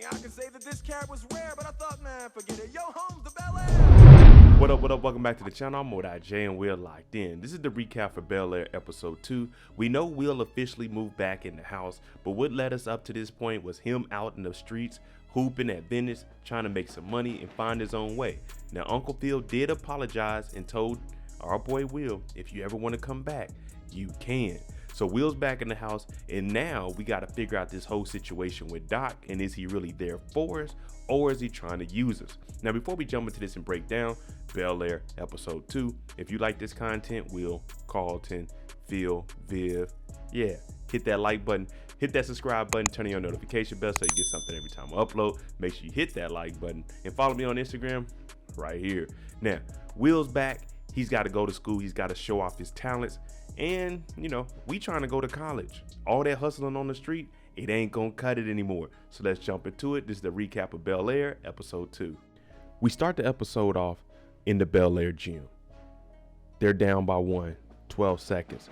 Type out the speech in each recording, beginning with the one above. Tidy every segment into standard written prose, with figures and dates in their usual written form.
I can say that this carrot was rare, but I thought, man, forget it. Yo, Holmes, the Bel-Air. What up, what up? Welcome back to the channel. I'm Modai J and we're locked in. This is the recap for Bel-Air episode 2. We know Will officially moved back in the house, but what led us up to this point was him out in the streets, hooping at Venice, trying to make some money and find his own way. Now, Uncle Phil did apologize and told our boy Will, if you ever want to come back, you can. So Will's back in the house, and now we got to figure out this whole situation with Doc, and is he really there for us, or is he trying to use us? Now, before we jump into this and break down Bel-Air episode 2, if you like this content, Will, Carlton, Phil, Viv, yeah, hit that like button, hit that subscribe button, turn on your notification bell so you get something every time I upload. Make sure you hit that like button and follow me on Instagram right here. Now, Will's back. He's got to go to school. He's got to show off his talents. And, you know, we trying to go to college. All that hustling on the street, it ain't gonna cut it anymore. So let's jump into it. This is the recap of Bel-Air episode 2. We start the episode off in the Bel-Air gym. They're down by 12 seconds.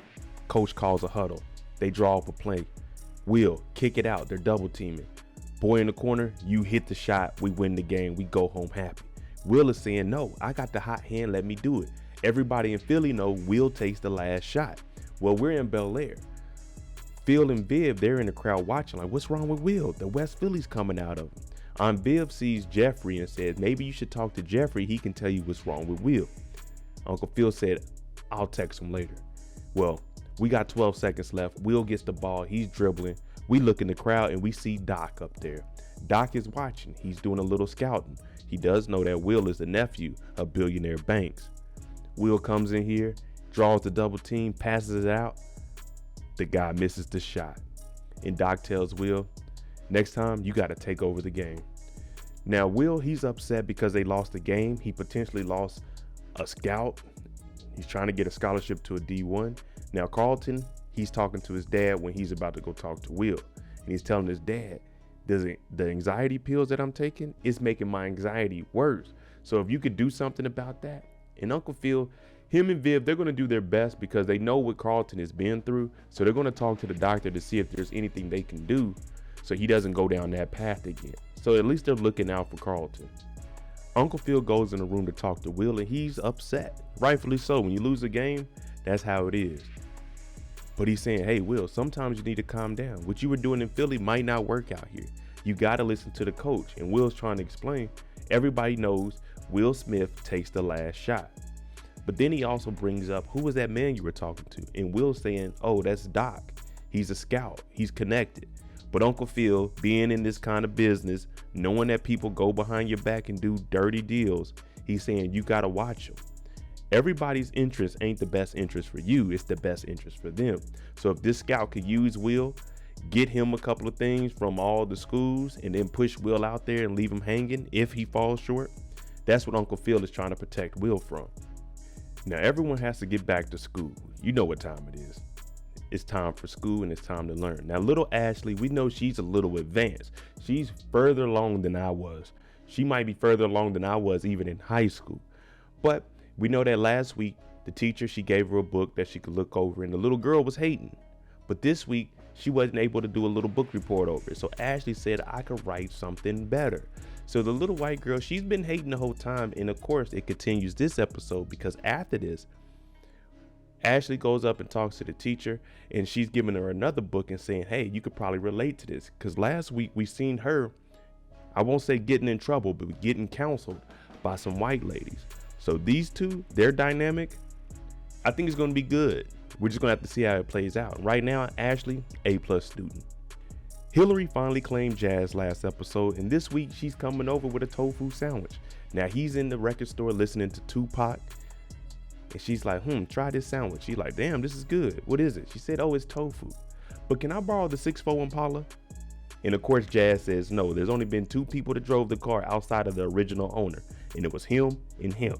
Coach calls a huddle. They draw up a play. Will, kick it out. They're double teaming. Boy in the corner, you hit the shot. We win the game. We go home happy. Will is saying, no, I got the hot hand. Let me do it. Everybody in Philly know Will takes the last shot. Well, we're in Bel-Air. Phil and Viv, they're in the crowd watching like, what's wrong with Will? The West Philly's coming out of him. Viv sees Geoffrey and says, maybe you should talk to Geoffrey. He can tell you what's wrong with Will. Uncle Phil said, I'll text him later. Well, we got 12 seconds left. Will gets the ball. He's dribbling. We look in the crowd and we see Doc up there. Doc is watching. He's doing a little scouting. He does know that Will is the nephew of billionaire Banks. Will comes in here, draws the double team, passes it out. The guy misses the shot. And Doc tells Will, next time you got to take over the game. Now, Will, he's upset because they lost the game. He potentially lost a scout. He's trying to get a scholarship to a D1. Now, Carlton, he's talking to his dad when he's about to go talk to Will. And he's telling his dad, the anxiety pills that I'm taking is making my anxiety worse. So if you could do something about that. And Uncle Phil, him and Viv, they're going to do their best because they know what Carlton has been through. So they're going to talk to the doctor to see if there's anything they can do so he doesn't go down that path again. So at least they're looking out for Carlton. Uncle Phil goes in the room to talk to Will, and he's upset. Rightfully so. When you lose a game, that's how it is. But he's saying, hey, Will, sometimes you need to calm down. What you were doing in Philly might not work out here. You got to listen to the coach. And Will's trying to explain. Everybody knows Will Smith takes the last shot. But then he also brings up, who was that man you were talking to? And Will's saying, oh, that's Doc. He's a scout. He's connected. But Uncle Phil, being in this kind of business, knowing that people go behind your back and do dirty deals, he's saying you got to watch them. Everybody's interest ain't the best interest for you. It's the best interest for them. So if this scout could use Will, get him a couple of things from all the schools, and then push Will out there and leave him hanging if he falls short, that's what Uncle Phil is trying to protect Will from. Now, everyone has to get back to school. You know what time it is. It's time for school and it's time to learn. Now, little Ashley, we know she's a little advanced. She's further along than I was. She might be further along than I was even in high school. But we know that last week, the teacher, she gave her a book that she could look over and the little girl was hating. But this week, she wasn't able to do a little book report over it. So Ashley said, I could write something better. So the little white girl, she's been hating the whole time. And of course, it continues this episode because after this, Ashley goes up and talks to the teacher and she's giving her another book and saying, hey, you could probably relate to this. Because last week we seen her, I won't say getting in trouble, but getting counseled by some white ladies. So these two, their dynamic, I think it's going to be good. We're just going to have to see how it plays out. Right now, Ashley, A+ student. Hilary finally claimed Jazz last episode, and this week she's coming over with a tofu sandwich. Now he's in the record store listening to Tupac, and she's like, try this sandwich. She's like, damn, this is good. What is it? She said, oh, it's tofu. But can I borrow the 6'4" Impala? And of course, Jazz says, no, there's only been 2 people that drove the car outside of the original owner, and it was him and him.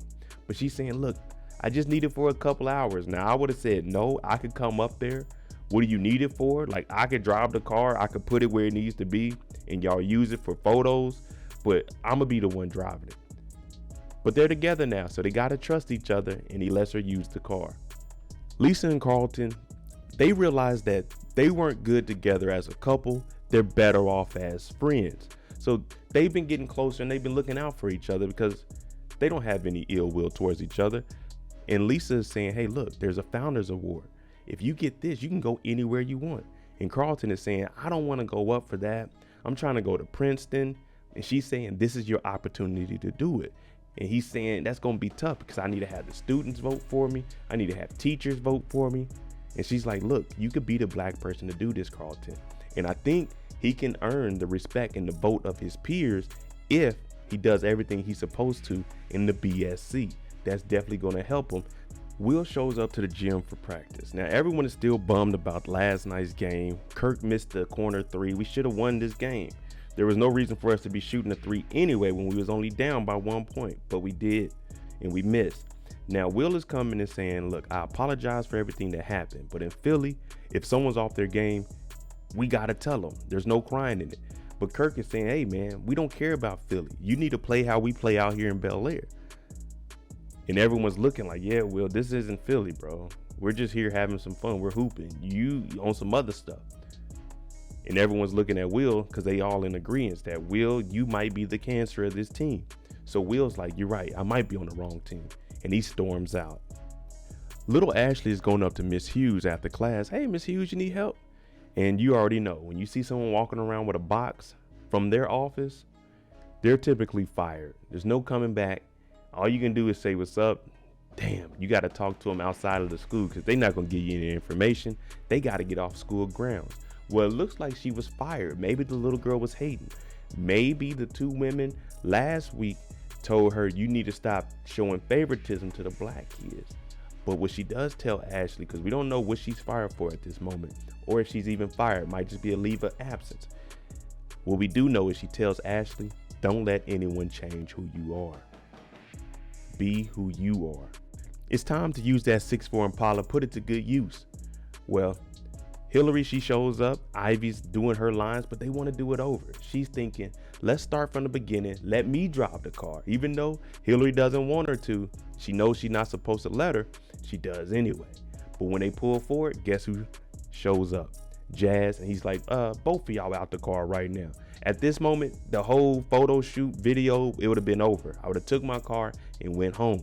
But she's saying, look, I just need it for a couple hours. Now, I would have said, no, I could come up there. What do you need it for? Like, I could drive the car, I could put it where it needs to be, and y'all use it for photos, but I'm gonna be the one driving it. But they're together now, so they gotta trust each other, and he lets her use the car. Lisa and Carlton, they realized that they weren't good together as a couple. They're better off as friends. So they've been getting closer and they've been looking out for each other because they don't have any ill will towards each other. And Lisa is saying, hey, look, there's a Founders Award. If you get this, you can go anywhere you want. And Carlton is saying, I don't want to go up for that. I'm trying to go to Princeton. And she's saying, this is your opportunity to do it. And he's saying, that's going to be tough because I need to have the students vote for me. I need to have teachers vote for me. And she's like, look, you could be the black person to do this, Carlton. And I think he can earn the respect and the vote of his peers if he does everything he's supposed to in the BSC. That's definitely going to help him. Will shows up to the gym for practice. Now, everyone is still bummed about last night's game. Kirk missed the corner three. We should have won this game. There was no reason for us to be shooting a three anyway when we was only down by 1 point, but we did, and we missed. Now, Will is coming and saying, look, I apologize for everything that happened, but in Philly, if someone's off their game, we got to tell them. There's no crying in it. But Kirk is saying, hey, man, we don't care about Philly. You need to play how we play out here in Bel-Air. And everyone's looking like, yeah, Will, this isn't Philly, bro. We're just here having some fun. We're hooping. You on some other stuff. And everyone's looking at Will because they all in agreement that, Will, you might be the cancer of this team. So Will's like, you're right. I might be on the wrong team. And he storms out. Little Ashley is going up to Miss Hughes after class. Hey, Miss Hughes, you need help? And you already know, when you see someone walking around with a box from their office, they're typically fired. There's no coming back. All you can do is say, what's up? Damn, you got to talk to them outside of the school because they're not going to give you any information. They got to get off school grounds. Well, it looks like she was fired. Maybe the little girl was hating. Maybe the two women last week told her, you need to stop showing favoritism to the black kids. But what she does tell Ashley, because we don't know what she's fired for at this moment, or if she's even fired, might just be a leave of absence. What we do know is she tells Ashley, don't let anyone change who you are. Be who you are. It's time to use that 6'4" Impala, put it to good use. Well, Hilary, she shows up. Ivy's doing her lines, but they want to do it over. She's thinking, let's start from the beginning. Let me drive the car. Even though Hilary doesn't want her to, she knows she's not supposed to let her. She does anyway. But when they pull forward, guess who shows up? Jazz. And he's like, both of y'all out the car right now. At this moment, the whole photo shoot video, it would have been over. I would have took my car and went home.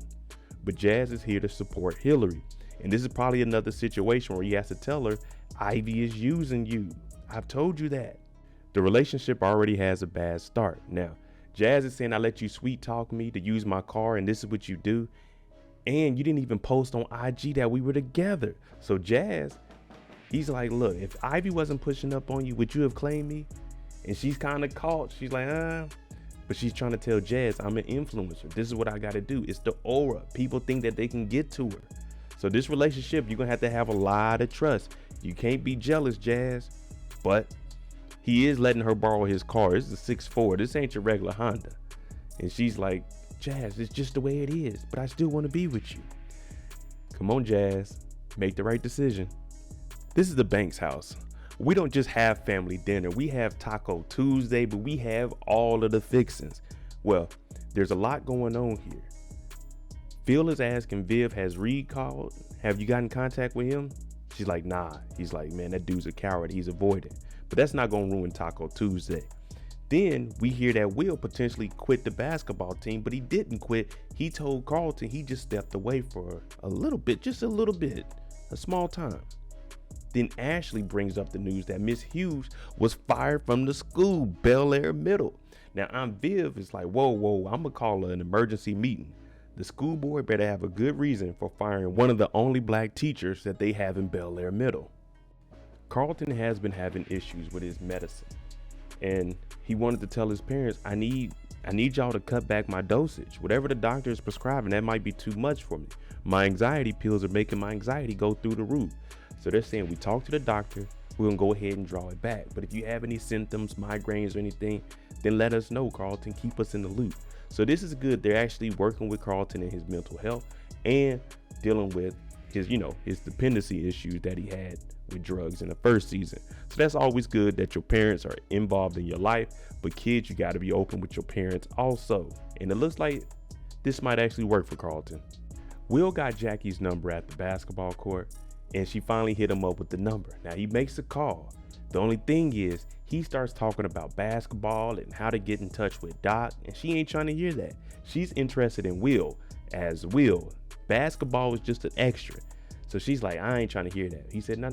But Jazz is here to support Hilary. And this is probably another situation where he has to tell her, Ivy is using you. I've told you that. The relationship already has a bad start. Now, Jazz is saying, I let you sweet talk me to use my car and this is what you do. And you didn't even post on IG that we were together. So Jazz, he's like, look, if Ivy wasn't pushing up on you, would you have claimed me? And she's kind of caught. She's like, But she's trying to tell Jazz, I'm an influencer. This is what I got to do. It's the aura. People think that they can get to her. So this relationship, you're going to have a lot of trust. You can't be jealous, Jazz. But he is letting her borrow his car. This is a 6'4". This ain't your regular Honda. And she's like, Jazz, it's just the way it is. But I still want to be with you. Come on, Jazz. Make the right decision. This is the Banks house. We don't just have family dinner. We have Taco Tuesday, but we have all of the fixings. Well, there's a lot going on here. Phil is asking Viv, has Reed called? Have you gotten in contact with him? She's like, nah. He's like, man, that dude's a coward. He's avoiding. But that's not going to ruin Taco Tuesday. Then we hear that Will potentially quit the basketball team, but he didn't quit. He told Carlton he just stepped away for a little bit, just a little bit, a small time. Then Ashley brings up the news that Miss Hughes was fired from the school, Bel-Air Middle. Now, Aunt Viv is like, whoa, I'm going to call an emergency meeting. The school board better have a good reason for firing one of the only black teachers that they have in Bel-Air Middle. Carlton has been having issues with his medicine, and he wanted to tell his parents, I need y'all to cut back my dosage. Whatever the doctor is prescribing, that might be too much for me. My anxiety pills are making my anxiety go through the roof. So they're saying, we talk to the doctor, we're gonna go ahead and draw it back. But if you have any symptoms, migraines or anything, then let us know, Carlton. Keep us in the loop. So this is good. They're actually working with Carlton and his mental health and dealing with his, his dependency issues that he had with drugs in the first season. So that's always good that your parents are involved in your life, but kids, you got to be open with your parents also. And it looks like this might actually work for Carlton. Will got Jackie's number at the basketball court, and she finally hit him up with the number. Now he makes a call. The only thing is, he starts talking about basketball and how to get in touch with Doc, and she ain't trying to hear that. She's interested in Will, as Will. Basketball was just an extra. So she's like, I ain't trying to hear that. He said, no.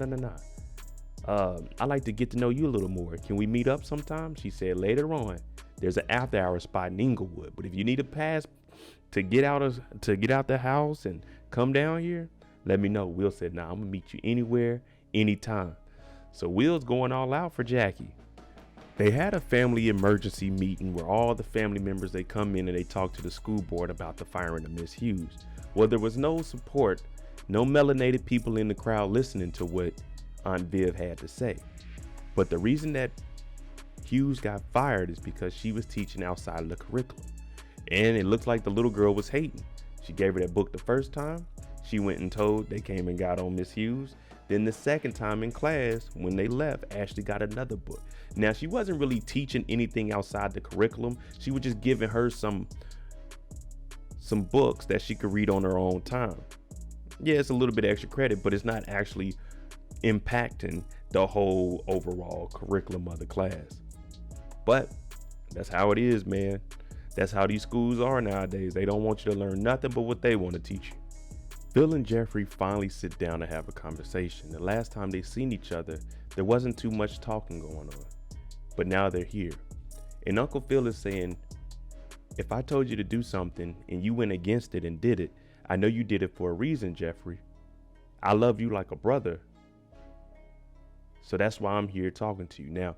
I'd like to get to know you a little more. Can we meet up sometime? She said, later on. There's an after hour spot in Inglewood, but if you need a pass to get out the house and come down here, let me know. Will said, nah, I'm gonna meet you anywhere, anytime. So Will's going all out for Jackie. They had a family emergency meeting where all the family members, they come in and they talk to the school board about the firing of Miss Hughes. Well, there was no support, no melanated people in the crowd listening to what Aunt Viv had to say. But the reason that Hughes got fired is because she was teaching outside of the curriculum. And it looks like the little girl was hating. She gave her that book the first time. She went and told, they came and got on Miss Hughes. Then the second time in class, when they left, Ashley got another book. Now, she wasn't really teaching anything outside the curriculum. She was just giving her some books that she could read on her own time. Yeah, it's a little bit extra credit, but it's not actually impacting the whole overall curriculum of the class. But that's how it is, man. That's how these schools are nowadays. They don't want you to learn nothing but what they want to teach you. Phil and Geoffrey finally sit down to have a conversation. The last time they seen each other, there wasn't too much talking going on. But now they're here. And Uncle Phil is saying, if I told you to do something and you went against it and did it, I know you did it for a reason, Geoffrey. I love you like a brother. So that's why I'm here talking to you. Now,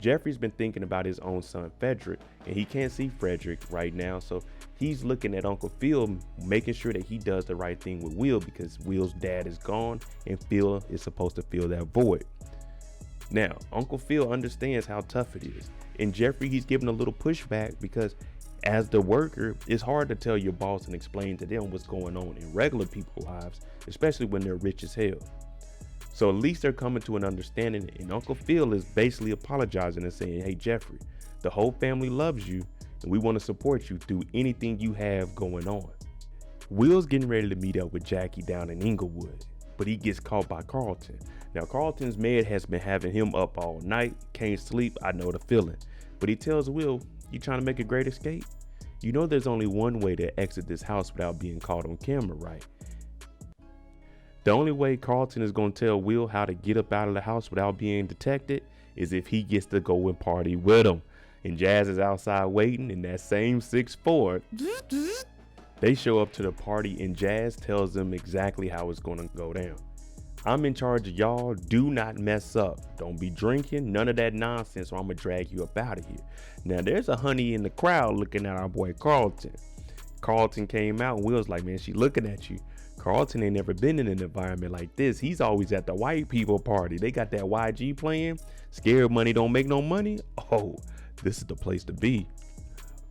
Geoffrey's been thinking about his own son, Frederick, and he can't see Frederick right now. So he's looking at Uncle Phil, making sure that he does the right thing with Will, because Will's dad is gone and Phil is supposed to fill that void. Now, Uncle Phil understands how tough it is. And Geoffrey, he's giving a little pushback because as the worker, it's hard to tell your boss and explain to them what's going on in regular people's lives, especially when they're rich as hell. So at least they're coming to an understanding, and Uncle Phil is basically apologizing and saying, hey, Geoffrey, the whole family loves you and we want to support you through anything you have going on. Will's getting ready to meet up with Jackie down in Inglewood, but he gets caught by Carlton. Now, Carlton's med has been having him up all night, can't sleep, I know the feeling. But he tells Will, you trying to make a great escape? You know there's only one way to exit this house without being caught on camera, right? The only way Carlton is going to tell Will how to get up out of the house without being detected is if he gets to go and party with him. And Jazz is outside waiting in that same 6'4". They show up to the party and Jazz tells them exactly how it's going to go down. I'm in charge of y'all. Do not mess up. Don't be drinking. None of that nonsense or I'm going to drag you up out of here. Now, there's a honey in the crowd looking at our boy Carlton. Carlton came out and Will's like, man, she looking at you. Carlton ain't never been in an environment like this. He's always at the white people party. They got that YG playing. Scared money don't make no money. Oh, this is the place to be.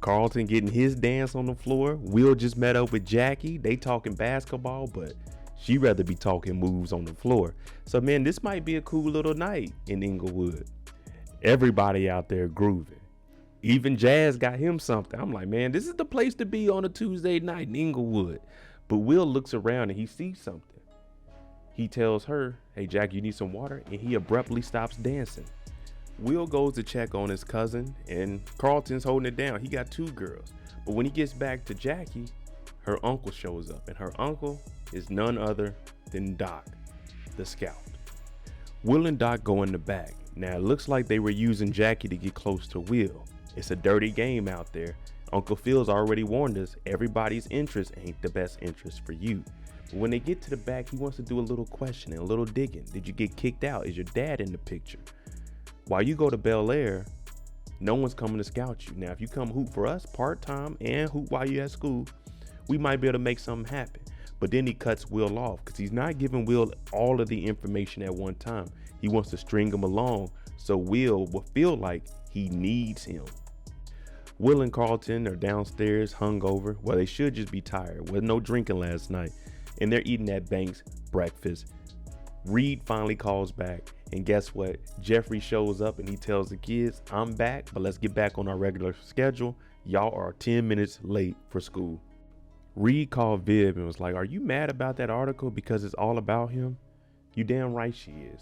Carlton getting his dance on the floor. Will just met up with Jackie. They talking basketball, but she rather be talking moves on the floor. So man, this might be a cool little night in Inglewood. Everybody out there grooving. Even Jazz got him something. I'm like, man, this is the place to be on a Tuesday night in Inglewood. But Will looks around and he sees something. He tells her, hey, Jack, you need some water? And he abruptly stops dancing. Will goes to check on his cousin and Carlton's holding it down. He got two girls. But when he gets back to Jackie, her uncle shows up. And her uncle is none other than Doc, the scout. Will and Doc go in the back. Now, it looks like they were using Jackie to get close to Will. It's a dirty game out there. Uncle Phil's already warned us, everybody's interest ain't the best interest for you. But when they get to the back, he wants to do a little questioning, a little digging. Did you get kicked out? Is your dad in the picture? While you go to Bel-Air, no one's coming to scout you. Now, if you come hoop for us part-time and hoop while you're at school, we might be able to make something happen. But then he cuts Will off because he's not giving Will all of the information at one time. He wants to string him along so Will will feel like he needs him. Will and Carlton are downstairs hungover. Well, they should just be tired. Wasn't no drinking last night. And they're eating at Banks breakfast. Reed finally calls back. And guess what? Geoffrey shows up and he tells the kids, I'm back, but let's get back on our regular schedule. Y'all are 10 minutes late for school. Reed called Viv and was like, are you mad about that article because it's all about him? You damn right she is.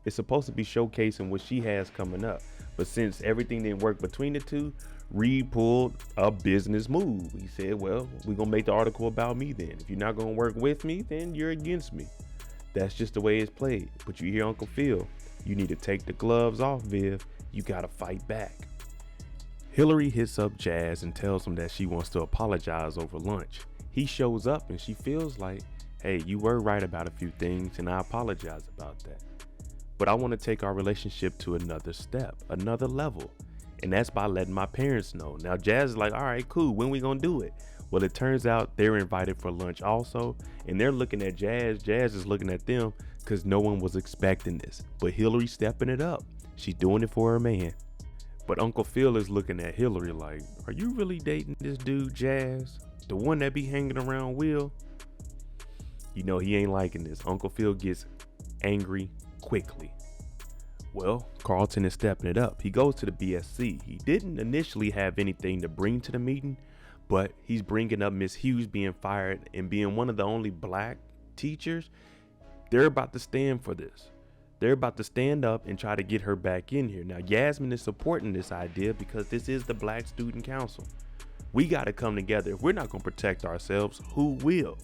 It's supposed to be showcasing what she has coming up. But since everything didn't work between the two, Reed pulled a business move. He said, well, we're going to make the article about me then. If you're not going to work with me, then you're against me. That's just the way it's played. But you hear Uncle Phil, you need to take the gloves off, Viv. You got to fight back. Hilary hits up Jazz and tells him that she wants to apologize over lunch. He shows up and she feels like, hey, you were right about a few things and I apologize about that. But I want to take our relationship to another step, another level. And that's by letting my parents know. Now Jazz is like, all right, cool. When we gonna do it? Well, it turns out they're invited for lunch also. And they're looking at Jazz. Jazz is looking at them because no one was expecting this. But Hilary's stepping it up. She's doing it for her man. But Uncle Phil is looking at Hilary like, are you really dating this dude, Jazz? The one that be hanging around Will? You know, he ain't liking this. Uncle Phil gets angry quickly. Well, Carlton is stepping it up. He goes to the BSC. He didn't initially have anything to bring to the meeting, but he's bringing up Miss Hughes being fired and being one of the only black teachers. They're about to stand for this. They're about to stand up and try to get her back in here. Now, Yasmin is supporting this idea because this is the Black Student Council. We got to come together. If we're not going to protect ourselves, who will?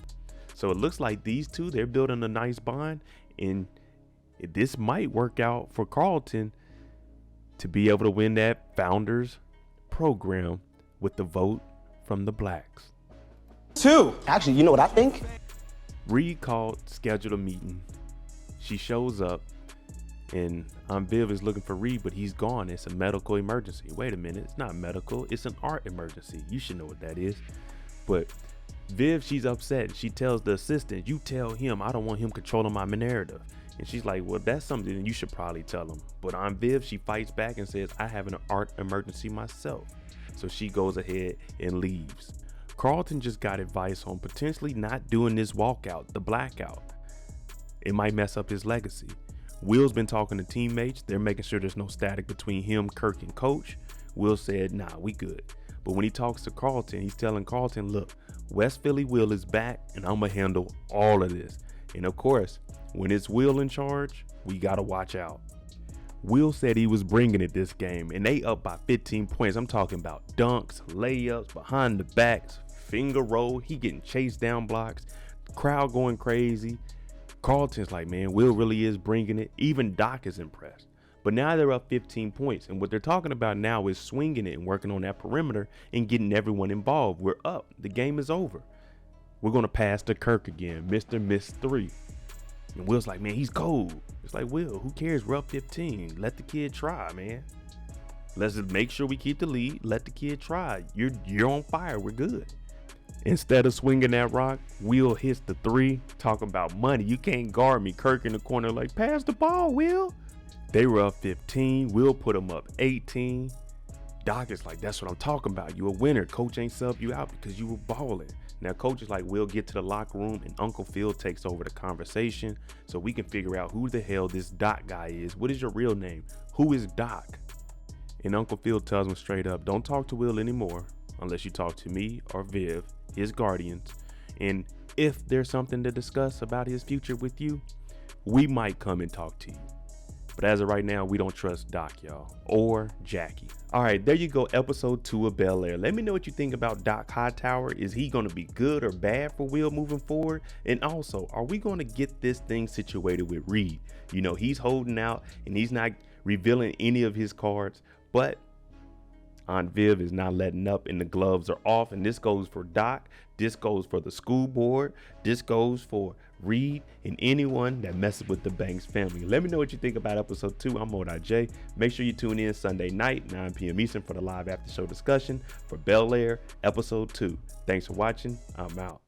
So it looks like these two, they're building a nice bond, and this might work out for Carlton to be able to win that founders program with the vote from the blacks. Actually, you know what I think? Reed called, scheduled a meeting. She shows up, and Viv is looking for Reed, but he's gone. It's a medical emergency. Wait a minute, it's not medical, it's an art emergency. You should know what that is. But Viv, she's upset. She tells the assistant, you tell him I don't want him controlling my narrative. And she's like, well, that's something you should probably tell him. But Viv, she fights back and says, I have an art emergency myself. So she goes ahead and leaves. Carlton just got advice on potentially not doing this walkout, the blackout. It might mess up his legacy. Will's been talking to teammates. They're making sure there's no static between him, Kirk, and Coach. Will said, nah, we good. But when he talks to Carlton, he's telling Carlton, look, West Philly Will is back and I'm going to handle all of this. And of course, when it's Will in charge, we got to watch out. Will said he was bringing it this game and they up by 15 points. I'm talking about dunks, layups, behind the backs, finger roll. He getting chased down blocks, crowd going crazy. Carlton's like, man, Will really is bringing it. Even Doc is impressed. But now they're up 15 points. And what they're talking about now is swinging it and working on that perimeter and getting everyone involved. We're up. The game is over. We're going to pass to Kirk again. Mr. Miss 3. And Will's like, man, he's cold. It's like, Will, who cares? We're up 15. Let the kid try, man. Let's just make sure we keep the lead. Let the kid try. You're on fire. We're good. Instead of swinging that rock, Will hits the 3, talking about money. You can't guard me. Kirk in the corner like, pass the ball, Will. They were up 15. Will put them up 18. Doc is like, that's what I'm talking about. You a winner. Coach ain't sub you out because you were balling. Now, Coach is like, we'll get to the locker room, and Uncle Phil takes over the conversation so we can figure out who the hell this Doc guy is. What is your real name? Who is Doc? And Uncle Phil tells him straight up, don't talk to Will anymore unless you talk to me or Viv, his guardians. And if there's something to discuss about his future with you, we might come and talk to you. But as of right now, we don't trust Doc, y'all, or Jackie. All right, there you go, episode 2 of Bel-Air. Let me know what you think about Doc Hightower. Is he going to be good or bad for Will moving forward? And also, are we going to get this thing situated with Reed? You know, he's holding out and he's not revealing any of his cards, but Aunt Viv is not letting up and the gloves are off. And this goes for Doc. This goes for the school board. This goes for Reed and anyone that messes with the Banks family. Let me know what you think about episode 2. I'm J. Make sure you tune in Sunday night, 9 p.m. Eastern for the live after show discussion for Bel-Air episode 2. Thanks for watching. I'm out.